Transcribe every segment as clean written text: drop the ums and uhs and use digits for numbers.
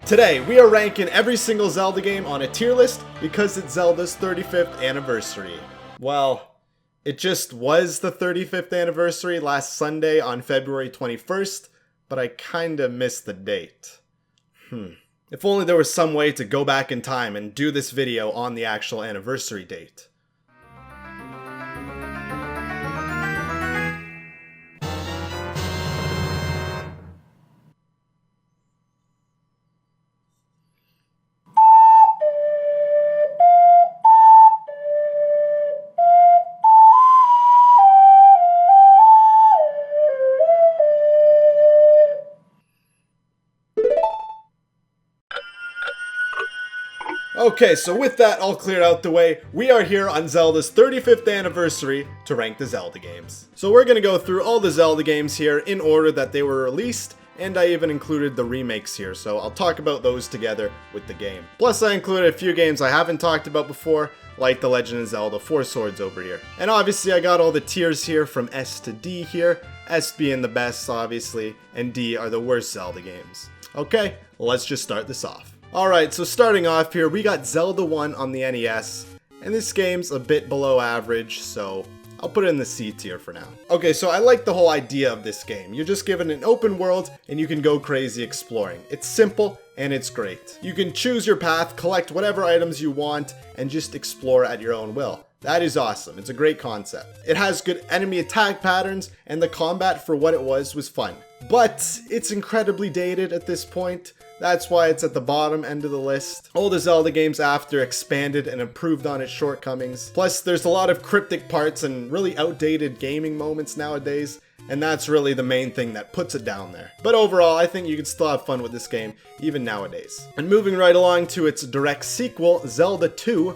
Today, we are ranking every single Zelda game on a tier list because it's Zelda's 35th anniversary. Well, it just was the 35th anniversary last Sunday on February 21st, but I kinda missed the date. If only there was some way to go back in time and do this video on the actual anniversary date. Okay, so with that all cleared out the way, we are here on Zelda's 35th anniversary to rank the Zelda games. So we're gonna go through all the Zelda games here in order that they were released, and I even included the remakes here, so I'll talk about those together with the game. Plus I included a few games I haven't talked about before, like the Legend of Zelda 4 Swords over here. And obviously I got all the tiers here from S to D here, S being the best obviously, and D are the worst Zelda games. Okay, let's just start this off. Alright, so starting off here, we got Zelda 1 on the NES, and this game's a bit below average, so I'll put it in the C tier for now. Okay, so I like the whole idea of this game. You're just given an open world, and you can go crazy exploring. It's simple, and it's great. You can choose your path, collect whatever items you want, and just explore at your own will. That is awesome. It's a great concept. It has good enemy attack patterns, and the combat for what it was fun. But it's incredibly dated at this point. That's why it's at the bottom end of the list. All the Zelda games after expanded and improved on its shortcomings. Plus, there's a lot of cryptic parts and really outdated gaming moments nowadays, and that's really the main thing that puts it down there. But overall, I think you can still have fun with this game, even nowadays. And moving right along to its direct sequel, Zelda 2,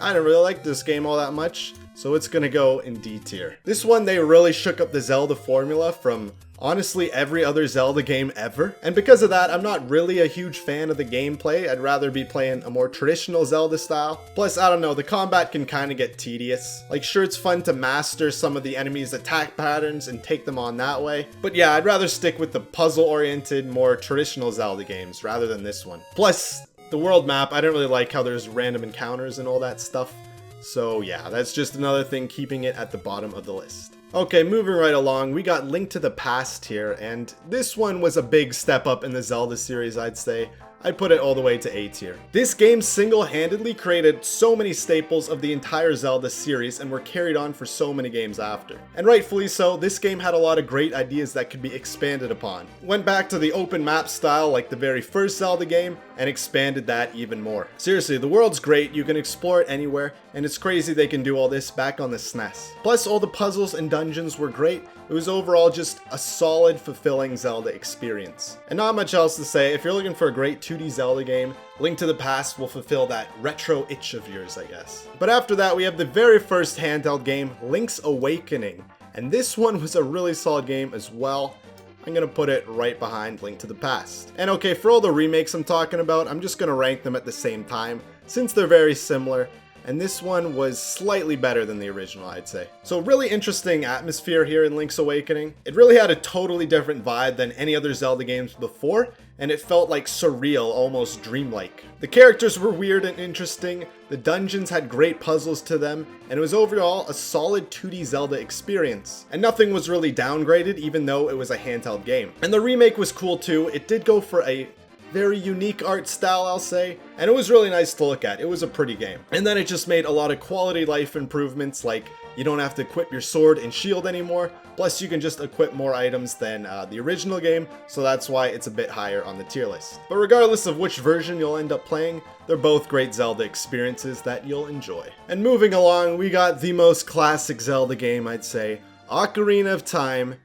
I don't really like this game all that much, so it's gonna go in D tier. This one, they really shook up the Zelda formula from honestly every other Zelda game ever, and because of that, I'm not really a huge fan of the gameplay. I'd rather be playing a more traditional Zelda style. Plus, I don't know, the combat can kind of get tedious. Like, sure, it's fun to master some of the enemies' attack patterns and take them on that way, but yeah, I'd rather stick with the puzzle-oriented, more traditional Zelda games rather than this one. Plus, the world map, I don't really like how there's random encounters and all that stuff. So yeah, that's just another thing keeping it at the bottom of the list. Okay, moving right along, we got Link to the Past here, and this one was a big step up in the Zelda series, I'd say. I'd put it all the way to A tier. This game single-handedly created so many staples of the entire Zelda series and were carried on for so many games after. And rightfully so, this game had a lot of great ideas that could be expanded upon. Went back to the open map style like the very first Zelda game and expanded that even more. Seriously, the world's great, you can explore it anywhere, and it's crazy they can do all this back on the SNES. Plus, all the puzzles and dungeons were great. It was overall just a solid, fulfilling Zelda experience. And not much else to say. If you're looking for a great 2D Zelda game, Link to the Past will fulfill that retro itch of yours, I guess. But after that, we have the very first handheld game, Link's Awakening. And this one was a really solid game as well. I'm gonna put it right behind Link to the Past. And okay, for all the remakes I'm talking about, I'm just gonna rank them at the same time, since they're very similar. And this one was slightly better than the original, I'd say. So really interesting atmosphere here in Link's Awakening. It really had a totally different vibe than any other Zelda games before, and it felt like surreal, almost dreamlike. The characters were weird and interesting, the dungeons had great puzzles to them, and it was overall a solid 2D Zelda experience. And nothing was really downgraded, even though it was a handheld game. And the remake was cool too. It did go for a very unique art style, I'll say, and it was really nice to look at. It was a pretty game. And then it just made a lot of quality life improvements, like you don't have to equip your sword and shield anymore, plus you can just equip more items than the original game, so that's why it's a bit higher on the tier list. But regardless of which version you'll end up playing, they're both great Zelda experiences that you'll enjoy. And moving along, we got the most classic Zelda game, I'd say, Ocarina of Time.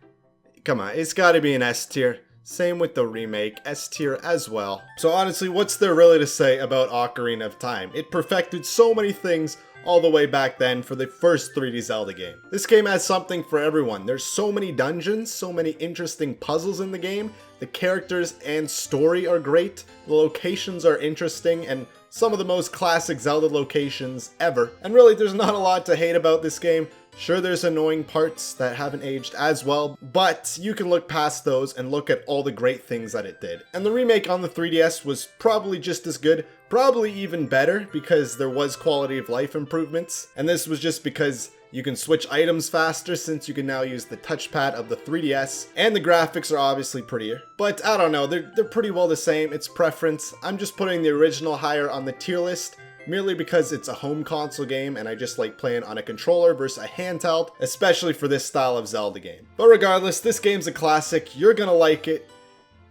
Come on, it's gotta be an S tier. Same with the remake, S tier as well. So honestly, what's there really to say about Ocarina of Time? It perfected so many things all the way back then for the first 3D Zelda game. This game has something for everyone. There's so many dungeons, so many interesting puzzles in the game. The characters and story are great. The locations are interesting and some of the most classic Zelda locations ever. And really, there's not a lot to hate about this game. Sure, there's annoying parts that haven't aged as well, but you can look past those and look at all the great things that it did. And the remake on the 3DS was probably just as good, probably even better, because there was quality of life improvements. And this was just because you can switch items faster since you can now use the touchpad of the 3DS, and the graphics are obviously prettier. But I don't know, they're pretty well the same, it's preference. I'm just putting the original higher on the tier list, merely because it's a home console game and I just like playing on a controller versus a handheld, especially for this style of Zelda game. But regardless, this game's a classic, you're gonna like it.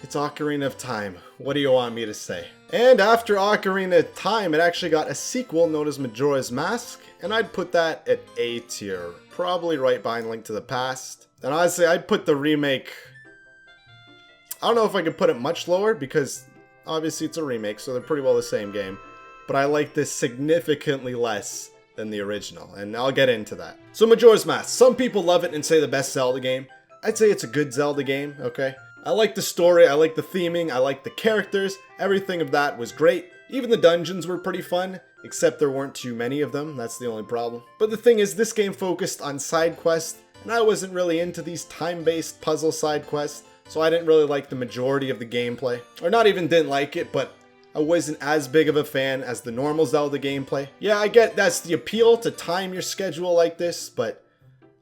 It's Ocarina of Time. What do you want me to say? And after Ocarina of Time, it actually got a sequel known as Majora's Mask, and I'd put that at A tier, probably right behind Link to the Past. And honestly, I'd put the remake, I don't know if I could put it much lower, because obviously it's a remake, so they're pretty well the same game. But I like this significantly less than the original, and I'll get into that. So Majora's Mask, some people love it and say the best Zelda game. I'd say it's a good Zelda game, okay? I like the story, I like the theming, I like the characters, everything of that was great. Even the dungeons were pretty fun, except there weren't too many of them, that's the only problem. But the thing is, this game focused on side quests, and I wasn't really into these time-based puzzle side quests, so I didn't really like the majority of the gameplay. Or not even didn't like it, but I wasn't as big of a fan as the normal Zelda gameplay. Yeah, I get that's the appeal to time your schedule like this, but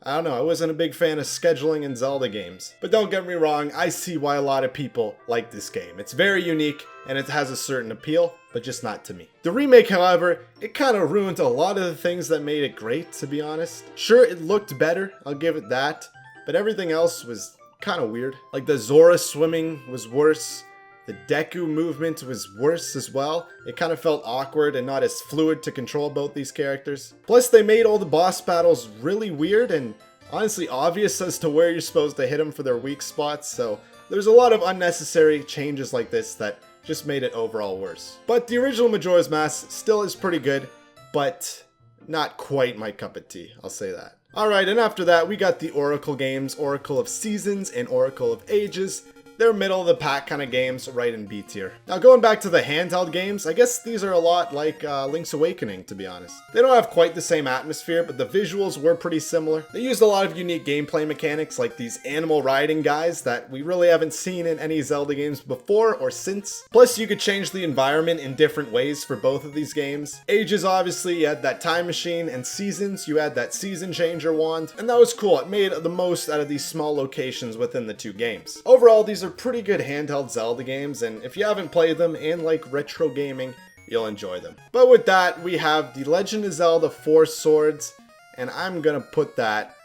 I don't know, I wasn't a big fan of scheduling in Zelda games. But don't get me wrong, I see why a lot of people like this game. It's very unique, and it has a certain appeal, but just not to me. The remake, however, it kind of ruined a lot of the things that made it great, to be honest. Sure, it looked better, I'll give it that, but everything else was kind of weird. Like the Zora swimming was worse. The Deku movement was worse as well. It kind of felt awkward and not as fluid to control both these characters. Plus, they made all the boss battles really weird and honestly obvious as to where you're supposed to hit them for their weak spots, so there's a lot of unnecessary changes like this that just made it overall worse. But the original Majora's Mask still is pretty good, but not quite my cup of tea, I'll say that. Alright, and after that, we got the Oracle games, Oracle of Seasons and Oracle of Ages. They're middle of the pack kind of games, right in B tier. Now going back to the handheld games, I guess these are a lot like Link's Awakening, to be honest. They don't have quite the same atmosphere, but the visuals were pretty similar. They used a lot of unique gameplay mechanics, like these animal riding guys that we really haven't seen in any Zelda games before or since. Plus, you could change the environment in different ways for both of these games. Ages, obviously, you had that time machine, and Seasons, you had that season changer wand, and that was cool. It made the most out of these small locations within the two games. Overall, these are pretty good handheld Zelda games, and if you haven't played them and like retro gaming, you'll enjoy them. But with that, we have the Legend of Zelda 4 Swords, and I'm gonna put that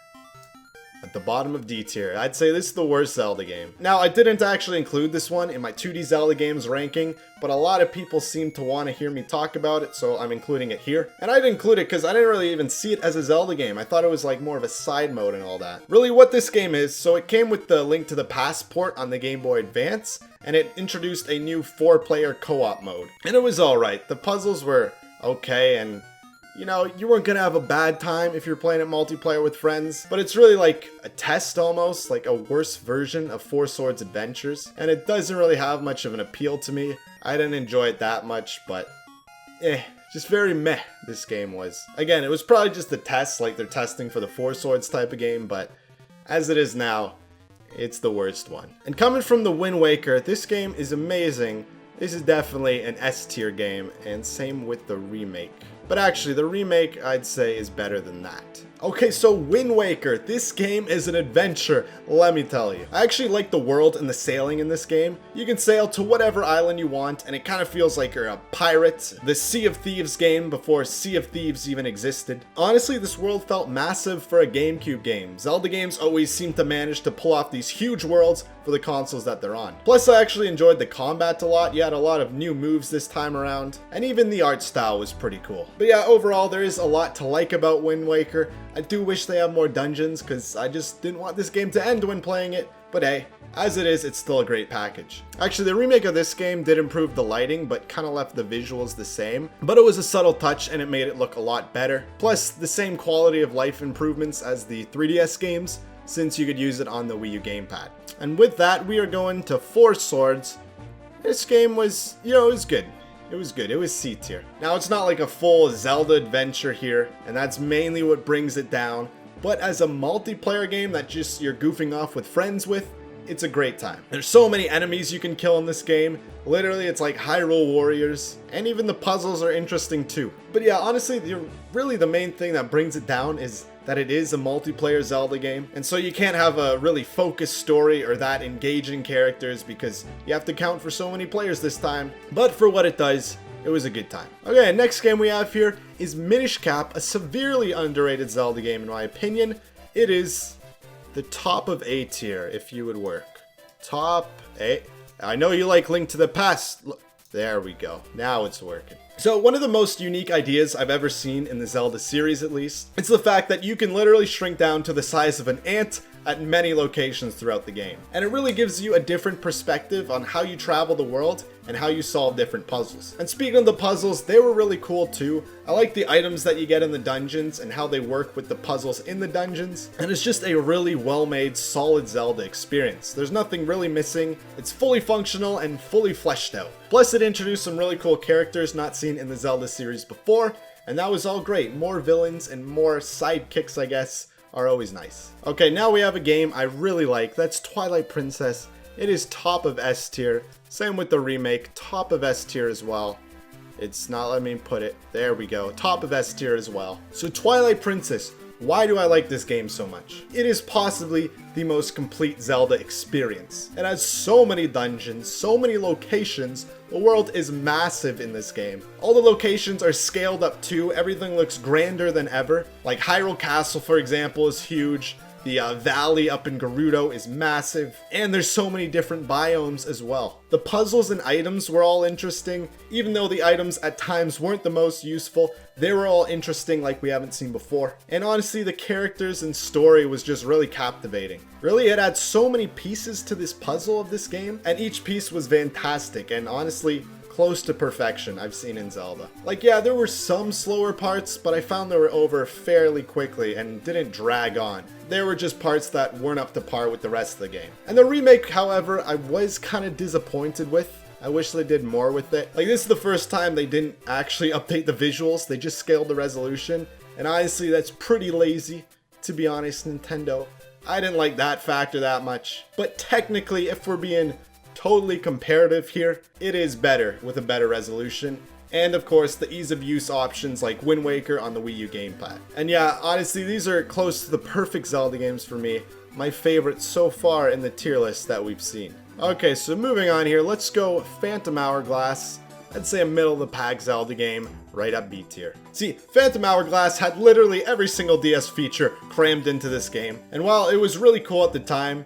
at the bottom of D tier. I'd say this is the worst Zelda game. Now, I didn't actually include this one in my 2D Zelda games ranking, but a lot of people seem to want to hear me talk about it, so I'm including it here. And I'd include it because I didn't really even see it as a Zelda game. I thought it was like more of a side mode and all that. Really what this game is, so it came with the Link to the Past port on the Game Boy Advance, and it introduced a new 4-player co-op mode. And it was alright. The puzzles were okay, and you know, you weren't gonna have a bad time if you're playing it multiplayer with friends, but it's really like a test almost, like a worse version of Four Swords Adventures, and it doesn't really have much of an appeal to me. I didn't enjoy it that much, but just very meh this game was. Again, it was probably just a test, like they're testing for the Four Swords type of game, but as it is now, it's the worst one. And coming from the Wind Waker, this game is amazing. This is definitely an S tier game, and same with the remake. But actually, the remake, I'd say, is better than that. Okay, so Wind Waker, this game is an adventure, let me tell you. I actually like the world and the sailing in this game. You can sail to whatever island you want, and it kind of feels like you're a pirate. The Sea of Thieves game before Sea of Thieves even existed. Honestly, this world felt massive for a GameCube game. Zelda games always seem to manage to pull off these huge worlds for the consoles that they're on. Plus, I actually enjoyed the combat a lot. You had a lot of new moves this time around, and even the art style was pretty cool. But yeah, overall, there is a lot to like about Wind Waker. I do wish they had more dungeons, because I just didn't want this game to end when playing it, but hey, as it is, it's still a great package. Actually, the remake of this game did improve the lighting, but kind of left the visuals the same, but it was a subtle touch and it made it look a lot better. Plus, the same quality of life improvements as the 3DS games, since you could use it on the Wii U gamepad. And with that, we are going to Four Swords. This game was, it was good. It was good. It was C tier. Now, it's not like a full Zelda adventure here, and that's mainly what brings it down. but as a multiplayer game that just you're goofing off with friends with, it's a great time. There's so many enemies you can kill in this game. Literally, it's like Hyrule Warriors, and even the puzzles are interesting too. But yeah, honestly, really the main thing that brings it down is that it is a multiplayer Zelda game, and so you can't have a really focused story or that engaging characters because you have to count for so many players this time. But for what it does, it was a good time. Okay, next game we have here is Minishcap, a severely underrated Zelda game in my opinion. It is the top of A tier, if you would work. Top A. I know you like Link to the Past. Look, there we go. Now it's working. So one of the most unique ideas I've ever seen in the Zelda series, at least, it's the fact that you can literally shrink down to the size of an ant at many locations throughout the game. And it really gives you a different perspective on how you travel the world and how you solve different puzzles. And speaking of the puzzles, they were really cool too. I like the items that you get in the dungeons and how they work with the puzzles in the dungeons. And it's just a really well-made, solid Zelda experience. There's nothing really missing. It's fully functional and fully fleshed out. Plus it introduced some really cool characters not seen in the Zelda series before, and that was all great. More villains and more sidekicks, I guess, are always nice. Okay, now we have a game I really like. That's Twilight Princess. It is top of S tier. Same with the remake, top of S tier as well. It's not letting me put it. There we go, top of S tier as well. So Twilight Princess, why do I like this game so much? It is possibly the most complete Zelda experience. It has so many dungeons, so many locations. The world is massive in this game. All the locations are scaled up too. Everything looks grander than ever. Like Hyrule Castle, for example, is huge. The valley up in Gerudo is massive, and there's so many different biomes as well. The puzzles and items were all interesting. Even though the items at times weren't the most useful, they were all interesting like we haven't seen before. And honestly, the characters and story was just really captivating. Really, it had so many pieces to this puzzle of this game, and each piece was fantastic and honestly close to perfection I've seen in Zelda. Like, yeah, there were some slower parts, but I found they were over fairly quickly and didn't drag on. There were just parts that weren't up to par with the rest of the game. And the remake, however, I was kind of disappointed with. I wish they did more with it. Like, this is the first time they didn't actually update the visuals, they just scaled the resolution. And honestly, that's pretty lazy, to be honest, Nintendo. I didn't like that factor that much. But technically, if we're being totally comparative here, it is better with a better resolution. And of course, the ease of use options like Wind Waker on the Wii U gamepad. And yeah, honestly, these are close to the perfect Zelda games for me. My favorite so far in the tier list that we've seen. Okay, so moving on here, let's go Phantom Hourglass. I'd say a middle of the pack Zelda game, right up B tier. See, Phantom Hourglass had literally every single DS feature crammed into this game. And while it was really cool at the time,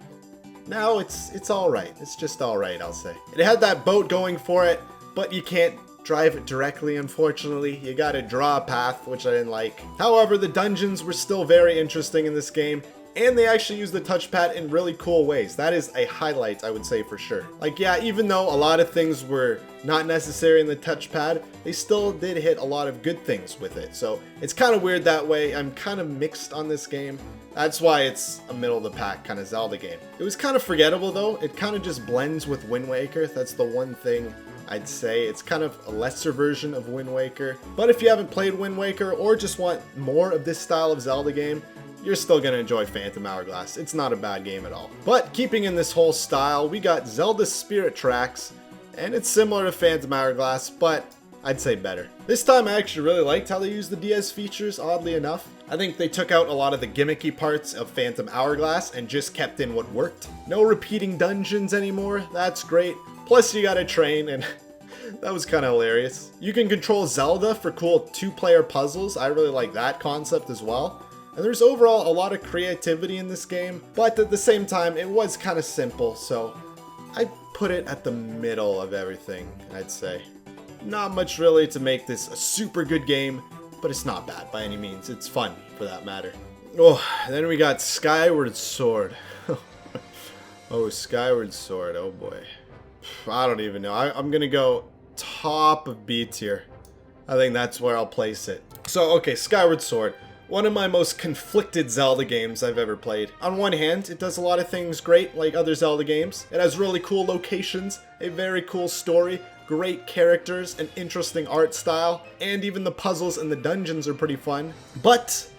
now it's alright. It's just alright, I'll say. It had that boat going for it, but you can't drive it directly, unfortunately. You gotta draw a path, which I didn't like. However, the dungeons were still very interesting in this game, and they actually used the touchpad in really cool ways. That is a highlight, I would say, for sure. Like, yeah, even though a lot of things were not necessary in the touchpad, they still did hit a lot of good things with it. So it's kind of weird that way. I'm kind of mixed on this game. That's why it's a middle of the pack kind of Zelda game. It was kind of forgettable though. It kind of just blends with Wind Waker. That's the one thing I'd say. It's kind of a lesser version of Wind Waker. But if you haven't played Wind Waker or just want more of this style of Zelda game, you're still gonna enjoy Phantom Hourglass. It's not a bad game at all. But keeping in this whole style, we got Zelda Spirit Tracks, and it's similar to Phantom Hourglass, but I'd say better. This time I actually really liked how they used the DS features, oddly enough. I think they took out a lot of the gimmicky parts of Phantom Hourglass and just kept in what worked. No repeating dungeons anymore, that's great. Plus you got a train, and that was kind of hilarious. You can control Zelda for cool two-player puzzles. I really like that concept as well. And there's overall a lot of creativity in this game, but at the same time, it was kind of simple, so I'd put it at the middle of everything, I'd say. Not much really to make this a super good game, but it's not bad by any means. It's fun, for that matter. Oh, then we got Skyward Sword. Oh, Skyward Sword, oh boy. I don't even know. I'm gonna go top of B tier. I think that's where I'll place it. So, okay, Skyward Sword. One of my most conflicted Zelda games I've ever played. On one hand, it does a lot of things great like other Zelda games. It has really cool locations, a very cool story, great characters, an interesting art style, and even the puzzles and the dungeons are pretty fun. But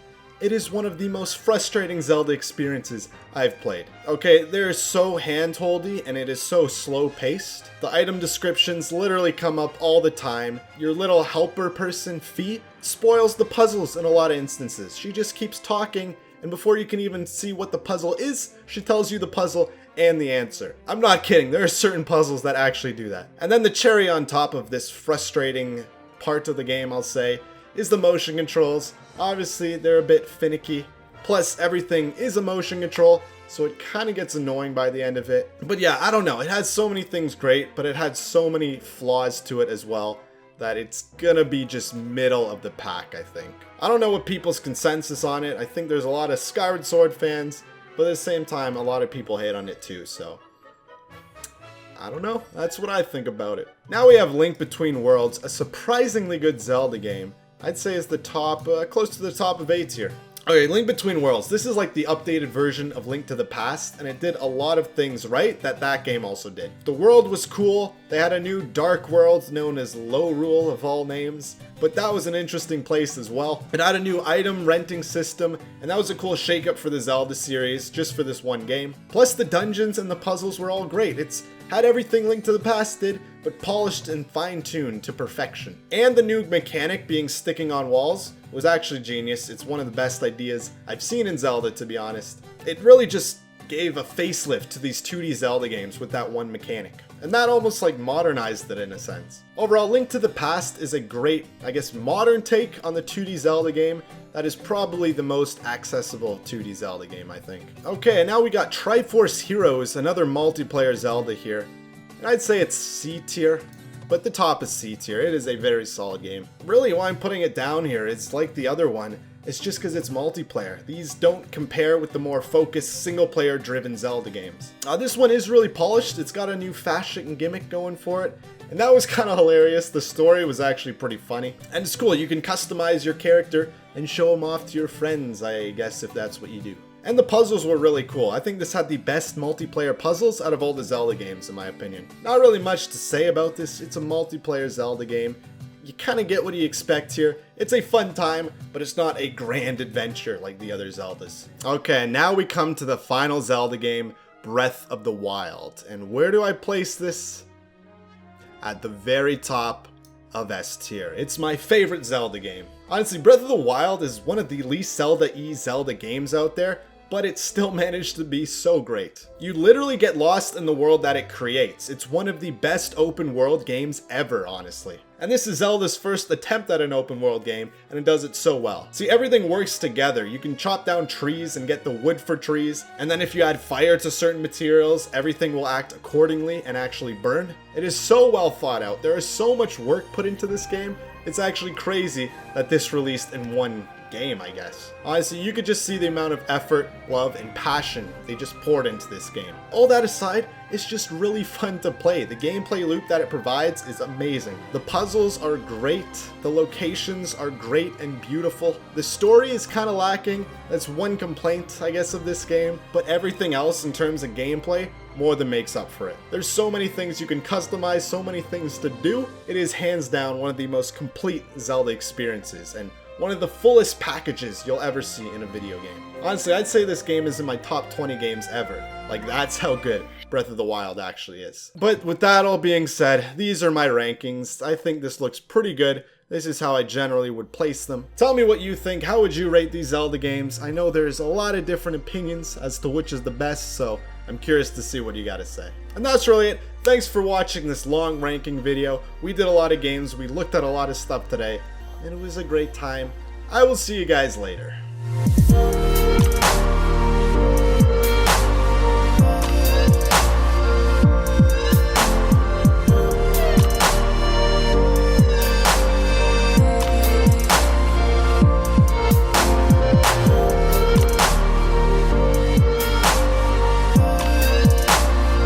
it is one of the most frustrating Zelda experiences I've played. Okay, they're so hand-holdy and it is so slow-paced. The item descriptions literally come up all the time. Your little helper person, Fee, spoils the puzzles in a lot of instances. She just keeps talking, and before you can even see what the puzzle is, she tells you the puzzle and the answer. I'm not kidding, there are certain puzzles that actually do that. And then the cherry on top of this frustrating part of the game, I'll say, is the motion controls. Obviously, they're a bit finicky. Plus, everything is a motion control, so it kind of gets annoying by the end of it. But yeah, I don't know. It has so many things great, but it had so many flaws to it as well that it's gonna be just middle of the pack, I think. I don't know what people's consensus on it. I think there's a lot of Skyward Sword fans, but at the same time, a lot of people hate on it too, so I don't know. That's what I think about it. Now we have Link Between Worlds, a surprisingly good Zelda game. I'd say it's the top, close to the top of A tier. Okay, Link Between Worlds. This is like the updated version of Link to the Past, and it did a lot of things right that game also did. The world was cool. They had a new dark world known as Lorule of all names, but that was an interesting place as well. It had a new item renting system, and that was a cool shakeup for the Zelda series, just for this one game. Plus the dungeons and the puzzles were all great. It's had everything Link to the Past did, but polished and fine-tuned to perfection. And the new mechanic being sticking on walls was actually genius. It's one of the best ideas I've seen in Zelda, to be honest. It really just gave a facelift to these 2D Zelda games with that one mechanic. And that almost like modernized it in a sense. Overall, Link to the Past is a great, I guess, modern take on the 2D Zelda game that is probably the most accessible 2D Zelda game, I think. Okay, and now we got Triforce Heroes, another multiplayer Zelda here. And I'd say it's C tier, but the top is C tier. It is a very solid game. Really, why I'm putting it down here, it's like the other one. It's just because it's multiplayer. These don't compare with the more focused, single-player driven Zelda games. This one is really polished. It's got a new fashion gimmick going for it, and that was kind of hilarious. The story was actually pretty funny. And it's cool, you can customize your character and show them off to your friends, I guess, if that's what you do. And the puzzles were really cool. I think this had the best multiplayer puzzles out of all the Zelda games, in my opinion. Not really much to say about this. It's a multiplayer Zelda game. You kind of get what you expect here. It's a fun time, but it's not a grand adventure like the other Zeldas. Okay, now we come to the final Zelda game, Breath of the Wild. And where do I place this? At the very top of S tier. It's my favorite Zelda game. Honestly, Breath of the Wild is one of the least Zelda-y Zelda games out there, but it still managed to be so great. You literally get lost in the world that it creates. It's one of the best open world games ever, honestly. And this is Zelda's first attempt at an open world game, and it does it so well. See, everything works together. You can chop down trees and get the wood for trees, and then if you add fire to certain materials, everything will act accordingly and actually burn. It is so well thought out. There is so much work put into this game. It's actually crazy that this released in one game, I guess. Honestly, you could just see the amount of effort, love, and passion they just poured into this game. All that aside, it's just really fun to play. The gameplay loop that it provides is amazing. The puzzles are great. The locations are great and beautiful. The story is kind of lacking. That's one complaint, I guess, of this game. But everything else in terms of gameplay more than makes up for it. There's so many things you can customize, so many things to do. It is hands down one of the most complete Zelda experiences, and one of the fullest packages you'll ever see in a video game. Honestly, I'd say this game is in my top 20 games ever. Like, that's how good Breath of the Wild actually is. But with that all being said, these are my rankings. I think this looks pretty good. This is how I generally would place them. Tell me what you think. How would you rate these Zelda games? I know there's a lot of different opinions as to which is the best, so I'm curious to see what you gotta say. And that's really it. Thanks for watching this long ranking video. We did a lot of games, we looked at a lot of stuff today, and it was a great time. I will see you guys later.